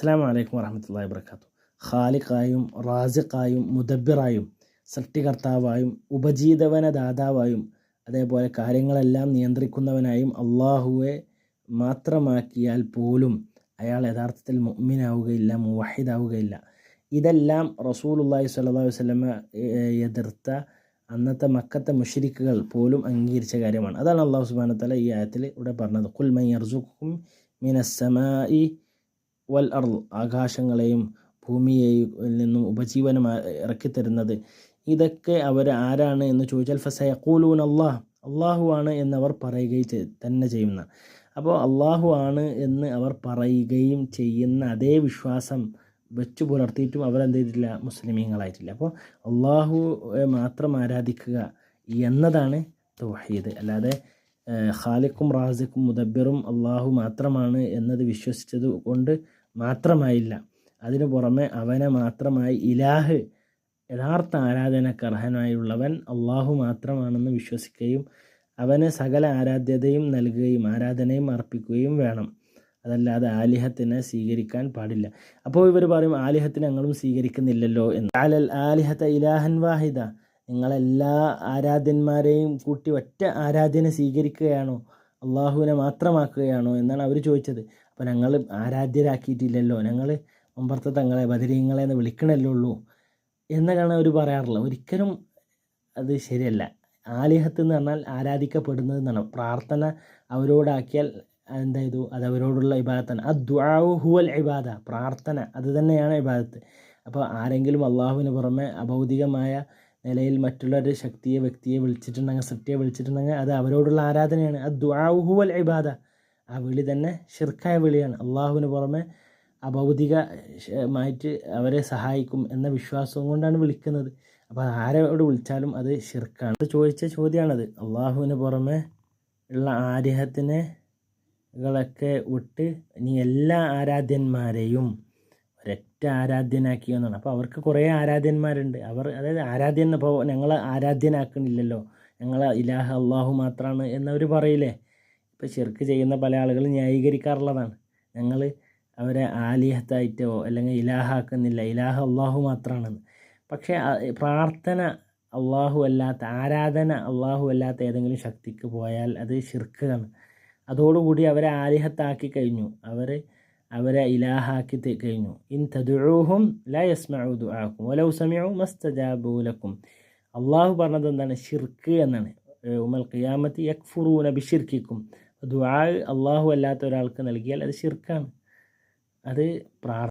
അസ്സലാമു അലൈക്കും വറഹ്മത്തുള്ളാഹി വബറകാതുഹു. ഖാലിഖായും റാസിഖായും മുദബ്ബിറായും സൃഷ്ടികർത്താവായും ഉപജീവനദാതാവായും അതേപോലെ കാര്യങ്ങളെല്ലാം നിയന്ത്രിക്കുന്നവനായും അള്ളാഹുവെ മാത്രമാക്കിയാൽ പോലും അയാൾ യഥാർത്ഥത്തിൽ മുഅ്മിനാവുകയില്ല, മുവഹിദാവുകയില്ല. ഇതെല്ലാം റസൂലുള്ളാഹി സ്വല്ലല്ലാഹു അലൈഹി വസല്ലമ എതിർത്ത അന്നത്തെ മക്കത്തെ മുശ്രിക്കുകൾ പോലും അംഗീകരിച്ച കാര്യമാണ്. അതാണ് അല്ലാഹു സുബ്ഹാനഹു വ തആല ഈ ആയത്തിൽ ഇവിടെ പറഞ്ഞത്. ഖുൽ മൻ യർസുഖുക്കും മിനസ്സമാഇ വൽ അർള്, ആകാശങ്ങളെയും ഭൂമിയെയും നിന്നും ഉപജീവനം ഇറക്കിത്തരുന്നത്. ഇതൊക്കെ അവർ ആരാണ് എന്ന് ചോദിച്ചാൽ ഫസയഖൂലൂന അല്ലാഹ്, അള്ളാഹു ആണ് എന്നവർ പറയുകയും തന്നെ ചെയ്യുന്ന. അപ്പോൾ അള്ളാഹു ആണ് എന്ന് അവർ പറയുകയും ചെയ്യുന്ന അതേ വിശ്വാസം വെച്ചു പുലർത്തിയിട്ടും അവരെന്ത് ചെയ്തിട്ടില്ല, മുസ്ലിമീങ്ങളായിട്ടില്ല. അപ്പോൾ അള്ളാഹുവെ മാത്രം ആരാധിക്കുക എന്നതാണ് തൗഹീദ്. അല്ലാതെ ഖാലിഖും റാസിഖും മുദബ്ബിറും അള്ളാഹു മാത്രമാണ് എന്നത് വിശ്വസിച്ചത് കൊണ്ട് മാത്രമായില്ല. അതിനു പുറമെ അവനെ മാത്രമായി ഇലാഹ്, യഥാർത്ഥ ആരാധനക്ക് അർഹനായുള്ളവൻ അള്ളാഹു മാത്രമാണെന്ന് വിശ്വസിക്കുകയും അവന് സകല ആരാധ്യതയും നൽകുകയും ആരാധനയും അർപ്പിക്കുകയും വേണം. അതല്ലാതെ ആലിഹത്തിനെ സ്വീകരിക്കാൻ പാടില്ല. അപ്പോൾ ഇവർ പറയും ആലിഹത്തിനെ ഞങ്ങളും സ്വീകരിക്കുന്നില്ലല്ലോ എന്ന്. അലൽ ആലിഹത ഇലാഹൻ വാഹിദ, നിങ്ങളെല്ലാ ആരാധ്യന്മാരെയും കൂട്ടി ഒറ്റ ആരാധ്യനെ സ്വീകരിക്കുകയാണോ, അള്ളാഹുവിനെ മാത്രമാക്കുകയാണോ എന്നാണ് അവർ ചോദിച്ചത്. അപ്പോൾ ഞങ്ങൾ ആരാധ്യരാക്കിയിട്ടില്ലല്ലോ, ഞങ്ങൾ മുമ്പത്തെ തങ്ങളെ ബദരീങ്ങളെ എന്ന് വിളിക്കണല്ലേ ഉള്ളൂ എന്നൊക്കെയാണ് അവർ പറയാറുള്ളത്. ഒരിക്കലും അത് ശരിയല്ല. ആലിഹത്ത് എന്ന് പറഞ്ഞാൽ ആരാധിക്കപ്പെടുന്നത് എന്നാണ്. പ്രാർത്ഥന അവരോടാക്കിയാൽ എന്തായത് അത് അവരോടുള്ള ഇബാദത്താണ്. അദ്ദുആഉ ഹുവൽ ഇബാദ, പ്രാർത്ഥന അത് തന്നെയാണ് ഇബാദത്ത്. അപ്പോൾ ആരെങ്കിലും അള്ളാഹുവിന് പുറമെ അഭൗതികമായ നിലയിൽ മറ്റുള്ളൊരു ശക്തിയെ, വ്യക്തിയെ വിളിച്ചിട്ടുണ്ടെങ്കിൽ, സൃഷ്ടിയെ വിളിച്ചിട്ടുണ്ടെങ്കിൽ അത് അവരോടുള്ള ആരാധനയാണ്. അദ്ദുആഉ ഹുവൽ ഇബാദ, ആ വിളി തന്നെ ശിർക്കായ വിളിയാണ്. അള്ളാഹുവിന് പുറമെ അഭൗതികമായിട്ട് അവരെ സഹായിക്കും എന്ന വിശ്വാസവും കൊണ്ടാണ് വിളിക്കുന്നത്. അപ്പോൾ ആരോട് വിളിച്ചാലും അത് ശിർക്കാണ്. അത് ചോദിച്ച ചോദ്യമാണത്. അള്ളാഹുവിന് പുറമെ ഉള്ള ആലിഹത്തിനെകളൊക്കെ വിട്ട് ഇനി എല്ലാ ആരാധ്യന്മാരെയും ഒരൊറ്റ ആരാധ്യനാക്കി എന്നാണ്. അപ്പോൾ അവർക്ക് കുറേ ആരാധ്യന്മാരുണ്ട്. അവർ അതായത് ആരാധ്യൻ, ഇപ്പോൾ ഞങ്ങളെ ആരാധ്യനാക്കണില്ലല്ലോ, ഞങ്ങളെ ഇലാഹ അള്ളാഹു മാത്രമാണ് എന്നവർ പറയില്ലേ. ഇപ്പോൾ ശിർക്ക് ചെയ്യുന്ന പല ആളുകളും ന്യായീകരിക്കാറുള്ളതാണ്. ഞങ്ങൾ അവരെ ആലിഹത്തായിട്ടോ അല്ലെങ്കിൽ ഇലാഹാക്കുന്നില്ല, ഇലാഹ അള്ളാഹു മാത്രമാണെന്ന്. പക്ഷേ പ്രാർത്ഥന അള്ളാഹു അല്ലാത്ത, ആരാധന അള്ളാഹു അല്ലാത്ത ഏതെങ്കിലും ശക്തിക്ക് പോയാൽ അത് ശിർക്കാണ്. അതോടുകൂടി അവരെ ആലിഹത്താക്കി കഴിഞ്ഞു, അവരെ ഇലാഹാക്കി കഴിഞ്ഞു. ഇൻ തദ്ഉഹും ലാ യസ്മഉ ദുആക്കും വലൗ സമിഉ മസ്തജാബു ലക്കും. അള്ളാഹു പറഞ്ഞത് എന്താണ്? ശിർക്ക് എന്നാണ്. യൗമൽ ഖിയാമത്തി യക്ഫുറൂന ബിശിർക്കിക്കും. ദുആ അള്ളാഹു അല്ലാത്ത ഒരാൾക്ക് നൽകിയാൽ അത് ശിർക്കാണ്. അത്